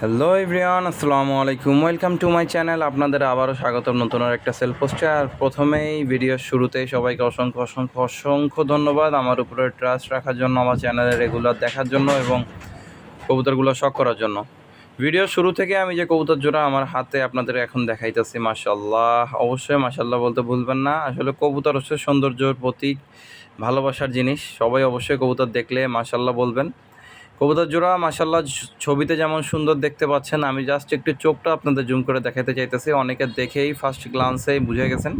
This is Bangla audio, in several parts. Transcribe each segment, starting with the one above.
হ্যালো এভরিওয়ান, আসসালামু আলাইকুম। Welcome to my channel. আপনাদের আবারও স্বাগতম নতুন আর একটা সেল পোস্টে। আর প্রথমেই ভিডিওর শুরুতেই সবাইকে অসংখ্য অসংখ্য অসংখ্য ধন্যবাদ আমার উপরে ট্রাস্ট রাখার জন্য, আমার চ্যানেলে রেগুলার দেখার জন্য এবং কবুতরগুলো শখ করার জন্য। ভিডিওর শুরু থেকে আমি যে কবুতর জোড়া আমার হাতে আপনাদের এখন দেখাইতেছি, মাশাআল্লাহ, অবশ্যই মাশাআল্লাহ বলতে ভুলবেন না। আসলে কবুতর হচ্ছে সৌন্দর্যর প্রতীক, ভালোবাসার জিনিস। সবাই অবশ্যই কবুতর দেখলে মাশাআল্লাহ বলবেন। কবুতর জোড়া মাশাআল্লাহ ছবিতে যেমন সুন্দর দেখতে পাচ্ছেন, আমি জাস্ট একটু চোখটা আপনাদের জুম করে দেখাতে চাইতেছি। অনেকে দেখেই ফার্স্ট গ্লান্সেই বুঝে গেছেন।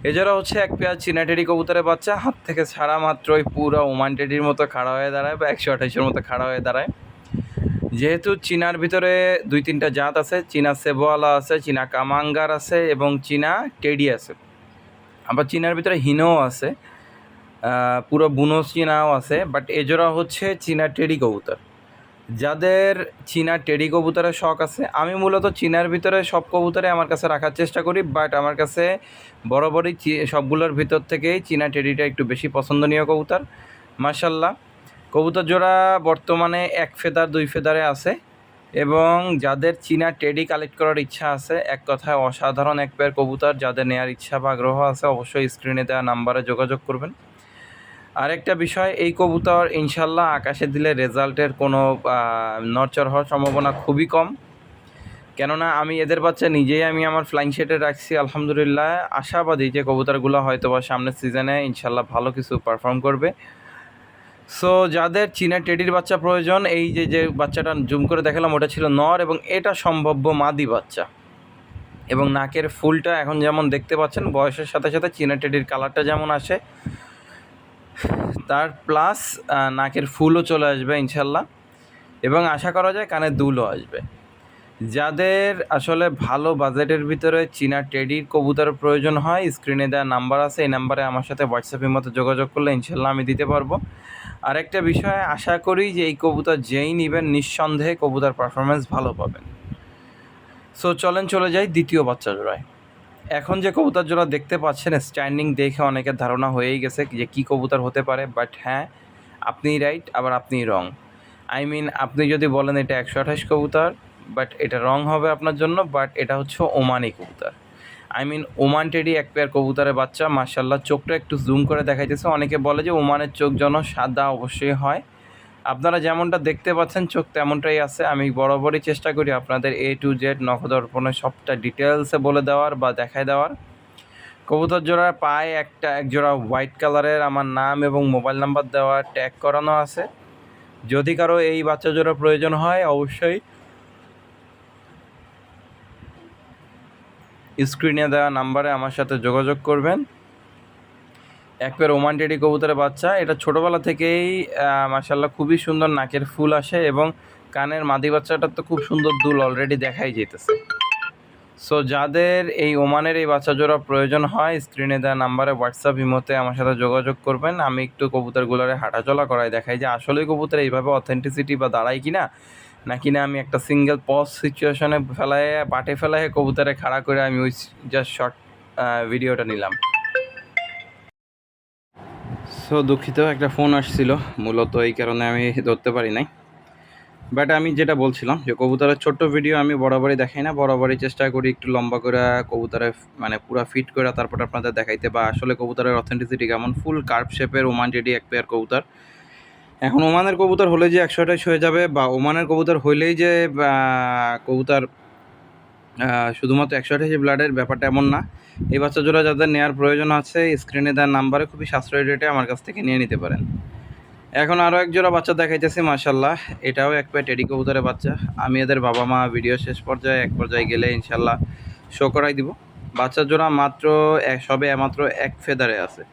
এছাড়া হচ্ছে এক পেয়ার চীনা টেডি কবুতরের বাচ্চা, হাত থেকে ছাড়া মাত্রই পুরো ওমান টেডির মতো খাড়া হয়ে দাঁড়ায় বা 128-এর মতো খাড়া হয়ে দাঁড়ায়। যেহেতু চীনার ভিতরে 2-3টা জাত আছে, চীনা সেবোয়ালা আছে, চীনা কামাঙ্গার আছে এবং চীনা টেডি আছে। আবার চীনার ভিতরে হিনোও আছে, পুরো বুনো চীনাও আছে। বাট এজোড়া হচ্ছে চীনা টেডি কবুতর। যাদের চীনা টেডি কবুতরের শখ আছে, আমি মূলত চীনার ভিতরে সব কবুতরে আমার কাছে রাখার চেষ্টা করি, বাট আমার কাছে বরাবরই সবগুলোর ভিতর থেকেই চীনা টেডিটা একটু বেশি পছন্দনীয় কবুতর। মাশাল্লাহ, কবুতর জোড়া বর্তমানে 1 ফেদার 2 ফেদারে আছে এবং যাদের চীনা টেডি কালেক্ট করার ইচ্ছা আছে, এক কথায় অসাধারণ এক পেয়ার কবুতর, যাদের নেওয়ার ইচ্ছা বা আগ্রহ আছে অবশ্যই স্ক্রিনে দেওয়া নাম্বারে যোগাযোগ করবেন। আরেকটা বিষয়, এই কবুতর ইনশাল্লাহ আকাশে দিলে রেজাল্টের কোনো নড়চড় হওয়ার সম্ভাবনা খুবই কম, কেননা আমি এদের বাচ্চা নিজেই আমি আমার ফ্লাইং শেটে রাখছি। আলহামদুলিল্লাহ আশাবাদী যে কবুতরগুলো হয়তো বা সামনের সিজনে ইনশাল্লাহ ভালো কিছু পারফর্ম করবে। সো যাদের চীনা টেডির বাচ্চা প্রয়োজন, এই যে বাচ্চাটা জুম করে দেখালাম ওটা ছিল নর এবং এটা সম্ভাব্য মাদি বাচ্চা। এবং নাকের ফুলটা এখন যেমন দেখতে পাচ্ছেন, বয়সের সাথে সাথে চীনা টেডির কালারটা যেমন আসে, তার প্লাস নাকের ফুলও চলে আসবে ইনশাল্লাহ, এবং আশা করা যায় কানের দুলও আসবে। যাদের আসলে ভালো বাজেটের ভিতরে চীনা টেডির কবুতরের প্রয়োজন হয়, স্ক্রিনে দেওয়া নাম্বার আছে, এই নাম্বারে আমার সাথে হোয়াটসঅ্যাপের মতো যোগাযোগ করলে ইনশাল্লাহ আমি দিতে পারবো। আরেকটা বিষয়, আশা করি যে এই কবুতর যেই নেবেন নিঃসন্দেহে কবুতর পারফরমেন্স ভালো পাবেন। সো চলেন চলে যাই দ্বিতীয় বাচ্চা জোড়ায়। এখন যে কবুতর জোড়া দেখতে পাচ্ছেন, স্ট্যান্ডিং দেখে অনেকের ধারণা হয়েই গেছে যে কী কবুতর হতে পারে। বাট হ্যাঁ, আপনিই রাইট, আবার আপনিই রং। আপনি যদি বলেন এটা 128 কবুতর, বাট এটা রং হবে আপনার জন্য। বাট এটা হচ্ছে ওমানি কবুতর। ওমান টেডি এক পেয়ার কবুতরের বাচ্চা। মার্শাল্লাহ, চোখটা একটু জুম করে দেখাইতেছে। অনেকে বলে যে ওমানের চোখ যেন সাদা, অবশ্যই হয়। আপনারা যেমনটা দেখতে পাচ্ছেন চোখ তেমনটাই আছে। আমি বরাবরই চেষ্টা করি আপনাদের A to Z নখদর্পণে সবটা ডিটেলসে বলে দেওয়ার বা দেখায় দেওয়ার। কবুতর জোড়ার পায়ে এক জোড়া হোয়াইট কালারের আমার নাম এবং মোবাইল নাম্বার দেওয়া ট্যাগ করানো আছে। যদি কারো এই বাচ্চা জোড়া প্রয়োজন হয় অবশ্যই স্ক্রিনে দেওয়া নাম্বারে আমার সাথে যোগাযোগ করবেন। এক পেয়ার ওমান টেডি কবুতরের বাচ্চা। এটা ছোটোবেলা থেকেই মাশাল্লাহ খুবই সুন্দর নাকের ফুল আসে এবং কানের মাদি বাচ্চাটার তো খুব সুন্দর দুল অলরেডি দেখাই যেতেছে। সো যাদের এই ওমানের এই বাচ্চা জোড়া প্রয়োজন হয়, স্ক্রিনে দেওয়া নাম্বারে হোয়াটসঅ্যাপ ইমোতে আমার সাথে যোগাযোগ করবেন। আমি একটু কবুতরগুলোরে হাঁটাচলা করাই দেখাই যে আসলেই কবুতর এইভাবে অথেন্টিসিটি বা দাঁড়ায় কিনা, নাকি না আমি একটা সিঙ্গেল পজ সিচুয়েশনে পাটে ফেলায় কবুতরে খাড়া করে আমি ওই জাস্ট শর্ট ভিডিওটা নিলাম। সো দুঃখিত, একটা ফোন আসছিল, মূলত এই কারণে আমি ধরতে পারি নাই। বাট আমি যেটা বলছিলাম যে কবুতরের ছোট্ট ভিডিও আমি বরাবরই দেখাই না, বরাবরই চেষ্টা করি একটু লম্বা করে কবুতরের পুরো ফিট করে তারপর আপনাদের দেখাইতে, বা আসলে কবুতরের অথেন্টিসিটি কেমন। ফুল কার্ভ শেপের ওমান টেডি এক পেয়ার কবুতর। এখন ওমানের কবুতর হলে যে 128 হয়ে যাবে, বা ওমানের কবুতর হইলেই যে কবুতর শুধুমাত্র 128 ব্লাডের ব্যাপারটা এমন না। এই বাচ্চা জোড়া যাদের নেওয়ার প্রয়োজন আছে, স্ক্রিনে দেওয়ার নাম্বারে খুবই সাশ্রয়ী রেটে আমার কাছ থেকে নিয়ে নিতে পারেন। এখন আরও এক জোড়া বাচ্চা দেখাইতেছি, মাশাল্লাহ, এটাও এক পেয়ার টেডি কবুতরের বাচ্চা। আমি এদের বাবা মা ভিডিও শেষ পর্যায়ে এক পর্যায়ে গেলে ইনশাল্লাহ শো করাই দিব। বাচ্চা জোড়া সবে মাত্র 1 ফেদারে আছে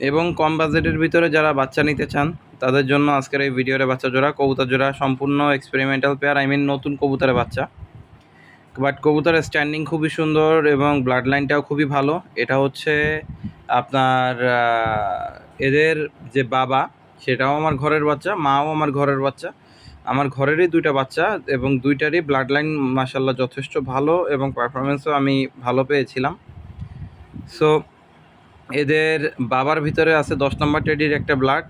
এবং কম বাজেটের ভিতরে যারা বাচ্চা নিতে চান তাদের জন্য আজকের এই ভিডিওর বাচ্চা জোড়া। কবুতর জোড়া সম্পূর্ণ এক্সপেরিমেন্টাল পেয়ার, নতুন কবুতরের বাচ্চা। বাট কবুতরের স্ট্যান্ডিং খুবই সুন্দর এবং ব্লাড লাইনটাও খুবই ভালো। এটা হচ্ছে আপনার এদের যে বাবা, সেটাও আমার ঘরের বাচ্চা, মাও আমার ঘরের বাচ্চা। আমার ঘরেরই 2টা বাচ্চা এবং 2টারই ব্লাড লাইন মাশাল্লাহ যথেষ্ট ভালো এবং পারফরমেন্সও আমি ভালো পেয়েছিলাম। সো এদের বাবার ভিতরে আছে 10 নম্বর টেডির একটা ব্লাড।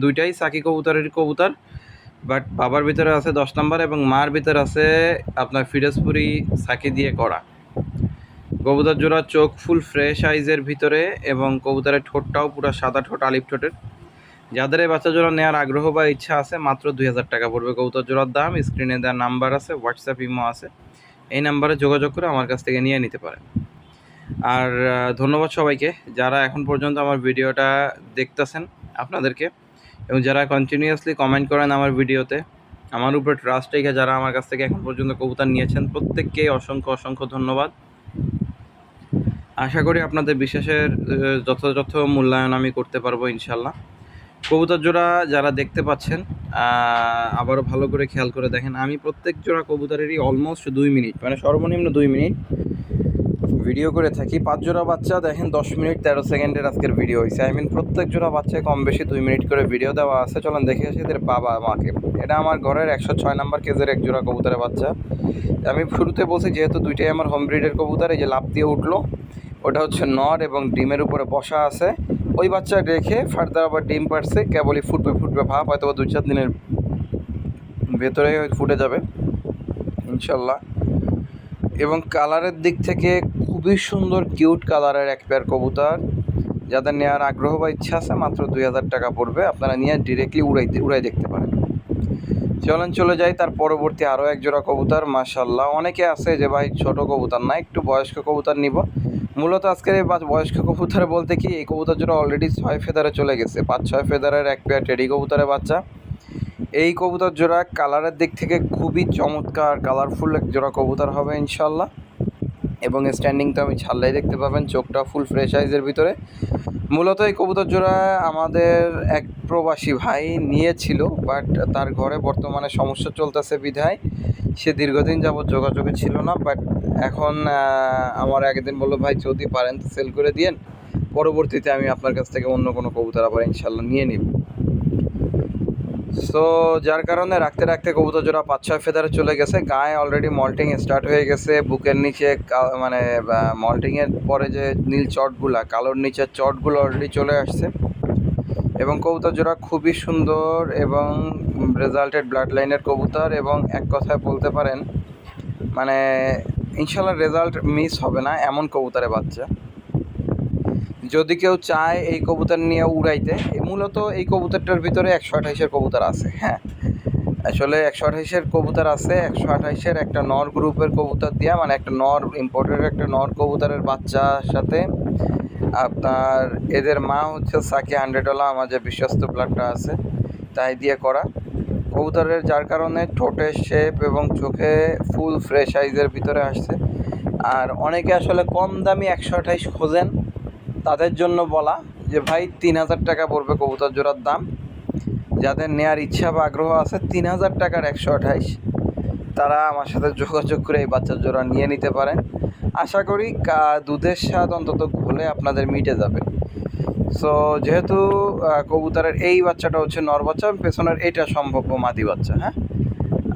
2টাই সাকি কবুতরের কবুতর। বাট বাবার ভিতরে আছে 10 নাম্বার এবং মার ভিতরে আছে আপনার ফিরোজপুরি সাকি দিয়ে করা। কবুতর জোড়া চোখ ফুল ফ্রেশ আইজের ভিতরে এবং কবুতরের ঠোঁটটাও পুরো সাদা ঠোঁট, আলিপ ঠোঁটের। যাদের এই বাচ্চা জোড়া নেওয়ার আগ্রহ বা ইচ্ছা আছে মাত্র 2000 টাকা পড়বে কবুতর জোড়ার দাম। স্ক্রিনে দেওয়ার নাম্বার আছে, হোয়াটসঅ্যাপ ইমো আছে, এই নাম্বারে যোগাযোগ করে আমার কাছ থেকে নিয়ে নিতে পারেন। আর ধন্যবাদ সবাইকে যারা এখন পর্যন্ত আমার ভিডিওটা দেখতেছেন আপনাদেরকে, এবং যারা কন্টিনিউয়াসলি কমেন্ট করেন আমার ভিডিওতে, আমার উপরে ট্রাস্ট রেখে যারা আমার কাছ থেকে এখন পর্যন্ত কবুতর নিয়েছেন, প্রত্যেককেই অসংখ্য অসংখ্য ধন্যবাদ। আশা করি আপনাদের বিশ্বাসের যথাযথ মূল্যায়ন আমি করতে পারবো ইনশাল্লাহ। কবুতর জোড়া যারা দেখতে পাচ্ছেন আবারও ভালো করে খেয়াল করে দেখেন, আমি প্রত্যেক জোড়া কবুতরেরই অলমোস্ট 2 মিনিট, মানে সর্বনিম্ন 2 মিনিট ভিডিও করে থাকি। 5 জোড়া বাচ্চা দেখেন 10 মিনিট 13 সেকেন্ডের আজকের ভিডিও হয়েছে। প্রত্যেক জোড়া বাচ্চায় কম বেশি 2 মিনিট করে ভিডিও দেওয়া আছে। চলেন দেখে আসি এদের বাবা মাকে। এটা আমার ঘরের 106 নাম্বার কেজের এক জোড়া কবুতরের বাচ্চা। আমি শুরুতে বলছি যেহেতু দুইটাই আমার হোম ব্রিডের কবুতর, এই যে লাফ দিয়ে উঠলো ওটা হচ্ছে নর এবং ডিমের উপরে বসা আছে। ওই বাচ্চা রেখে ফার্দার আবার ডিম পারছে, কেবলই ফুটবে ভাব, হয়তো 2-4 দিনের ভেতরে ফুটে যাবে ইনশাল্লাহ। এবং কালারের দিক থেকে খুবই সুন্দর কিউট কালারের এক পেয়ার কবুতর। যাদের নেওয়ার আগ্রহ বা ইচ্ছা আছে মাত্র 2000 টাকা পড়বে, আপনারা নিয়ে ডিরেক্টলি উড়াই দেখতে পারেন। চলে যাই তার পরবর্তী আরও এক জোড়া কবুতর। মাশাল্লাহ, অনেকে আছে যে ভাই ছোট কবুতর না, একটু বয়স্ক কবুতর নিব। মূলত আজকের এই বয়স্ক কবুতর বলতে কি, এই কবুতর জোড়া অলরেডি 6 ফেদারে চলে গেছে। 5-6 ফেদারের এক পেয়ার টেডি কবুতরের বাচ্চা। এই কবুতর জোড়া কালারের দিক থেকে খুবই চমৎকার কালারফুল এক জোড়া কবুতর হবে ইনশাল্লাহ। এবং স্ট্যান্ডিং তো আমি ছাড়লেই দেখতে পাবেন, চোখটা ফুল ফ্রেশ আইজের ভিতরে। মূলত এই কবুতর জোড়া আমাদের এক প্রবাসী ভাই নিয়েছিল, বাট তার ঘরে বর্তমানে সমস্যা চলতেছে বিধায় সে দীর্ঘদিন যাবৎ যোগাযোগে ছিল না। বাট এখন আমার একদিন বললো, ভাই যদি পারেন তো সেল করে দিয়েন, পরবর্তীতে আমি আপনার কাছ থেকে অন্য কোনো কবুতর আবার ইনশাল্লাহ নিয়ে নিব। সো যার কারণে রাখতে রাখতে কবুতর জোড়া 5-6 ফেদারে চলে গেছে। গায়ে অলরেডি মল্টিং স্টার্ট হয়ে গেছে। বুকের নিচে মানে মল্টিংয়ের পরে যে নীল চটগুলা, কালোর নিচের চটগুলো অলরেডি চলে আসছে। এবং কবুতর জোড়া খুবই সুন্দর এবং রেজাল্টেড ব্লাড লাইনের কবুতর, এবং এক কথায় বলতে পারেন মানে ইনশাল্লাহ রেজাল্ট মিস হবে না এমন কবুতরের বাচ্চা। যদি কেউ চায় এই কবুতর নিয়ে উড়াইতে, মূলত এই কবুতরটার ভিতরে 128-এর কবুতর আছে। হ্যাঁ, আসলে 128-এর কবুতর আছে। 128-এর একটা নর গ্রুপের কবুতর দিয়া, মানে একটা নর ইম্পোর্টেড একটা নর কবুতরের বাচ্চার সাথে আপনার এদের মা হচ্ছে সাকি 100 আমার যে বিশ্বস্ত ব্লাডটা আছে তাই দিয়ে করা কবুতরের, যার কারণে ঠোঁটের শেপ এবং চোখে ফুল ফ্রেশ আইজের ভিতরে আসছে। আর অনেকে আসলে কম দামি 128 খোঁজেন, তাদের জন্য বলা যে ভাই 3000 টাকা পড়বে কবুতর জোড়ার দাম। যাদের নেওয়ার ইচ্ছা বা আগ্রহ আছে 3000 টাকার 128, তারা আমার সাথে যোগাযোগ করে এই বাচ্চার জোড়া নিয়ে নিতে পারেন। আশা করি দুধের স্বাদ অন্তত ঘোলে আপনাদের মিটে যাবে। সো যেহেতু কবুতরের এই বাচ্চাটা হচ্ছে নর বাচ্চা, পেছনের এইটা সম্ভাব্য মাদি বাচ্চা। হ্যাঁ,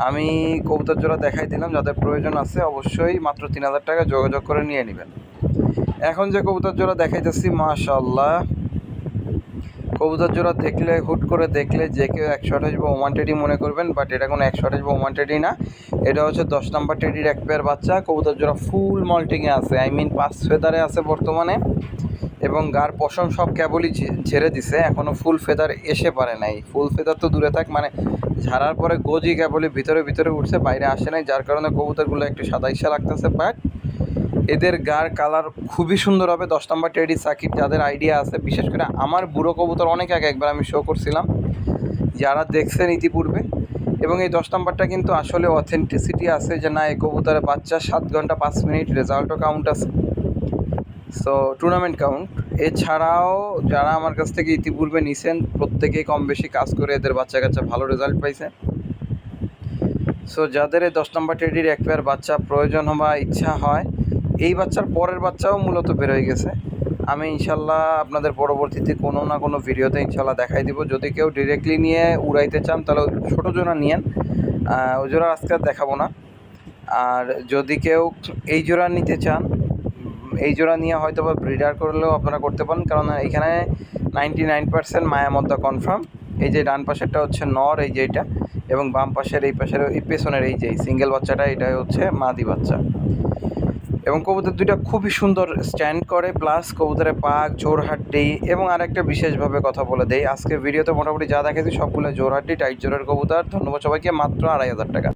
আমি কবুতর জোড়া দেখাই দিলাম, যাদের প্রয়োজন আছে অবশ্যই মাত্র 3000 টাকা যোগাযোগ করে নিয়ে নেবেন। এখন যে কবুতর জোড়া দেখাইতেছি, মাশাআল্লাহ, কবুতর জোড়া দেখলে হুট করে দেখলে যে কেউ 128 বা ওমান টেডি মনে করবেন, বাট এটা কোনো 128 বা ওমান টেডি না। এটা হচ্ছে 10 নাম্বার টেডির এক পেয়ার বাচ্চা। কবুতর জোড়া ফুল মল্টিংয়ে আছে, 5 ফেদারে আছে বর্তমানে, এবং গার পশম সব কেবলই ঝেড়ে দিছে, এখনও ফুল ফেদার এসে পারে নাই। ফুল ফেদার তো দূরে থাক, মানে ঝাড়ার পরে গোজি কেবলই ভিতরে উঠছে, বাইরে আসে নাই, যার কারণে কবুতরগুলো একটু সাদা লাগতেছে। বাট এদের গার কালার খুবই সুন্দর হবে। 10 নাম্বার টেডি সাকিব যাদের আইডিয়া আছে, বিশেষ করে আমার বুড়ো কবুতর অনেক আগে একবার আমি শো করছিলাম, যারা দেখছেন ইতিপূর্বে। এবং এই 10 নাম্বারটা কিন্তু আসলে অথেন্টিসিটি আছে যে না, এই কবুতরের বাচ্চা 7 ঘন্টা 5 মিনিট রেজাল্টও কাউন্ট আছে, সো টুর্নামেন্ট কাউন্ট। এছাড়াও যারা আমার কাছ থেকে ইতিপূর্বে নিছেন প্রত্যেকেই কম বেশি কাজ করে এদের বাচ্চা কাচ্চা ভালো রেজাল্ট পাইছে। সো যাদের এই 10 নাম্বার টেডির এক পেয়ার বাচ্চা প্রয়োজন বা ইচ্ছা হয়, এই বাচ্চার পরের বাচ্চাও মূলত বেরোয় গেছে। আমি ইনশাল্লাহ আপনাদের পরবর্তীতে কোনো না কোনো ভিডিওতে ইনশাল্লাহ দেখাই দিব। যদি কেউ ডিরেক্টলি নিয়ে উড়াইতে চান তাহলে ছোটো জোড়া নিয়েন, ওই জোড়া আজকে দেখাবো না। আর যদি কেউ এই জোড়া নিতে চান, এই জোড়া নিয়ে হয়তো বা ব্রিডার করলেও আপনারা করতে পারেন, কারণ এখানে 99% মায়া মদ্দা কনফার্ম। এই যে ডান পাশেরটা হচ্ছে নর, এই যে এটা, এবং বাম পাশের এই পাশের এই পেছনের এই যে সিঙ্গেল বাচ্চাটা, এটা হচ্ছে মাদি বাচ্চা। এবং কবুতর দুইটা খুবই সুন্দর স্ট্যান্ড করে, প্লাস কবুতরের পাক, জোড়হাড্ডি, এবং আরেকটা বিশেষভাবে কথা বলে দেই, আজকে ভিডিওতে মোটামুটি যা দেখেছি সবগুলো জোড়হাড্ডি টাইট জোড়ের কবুতর। ধন্যবাদ সবাইকে। মাত্র 2500 টাকা।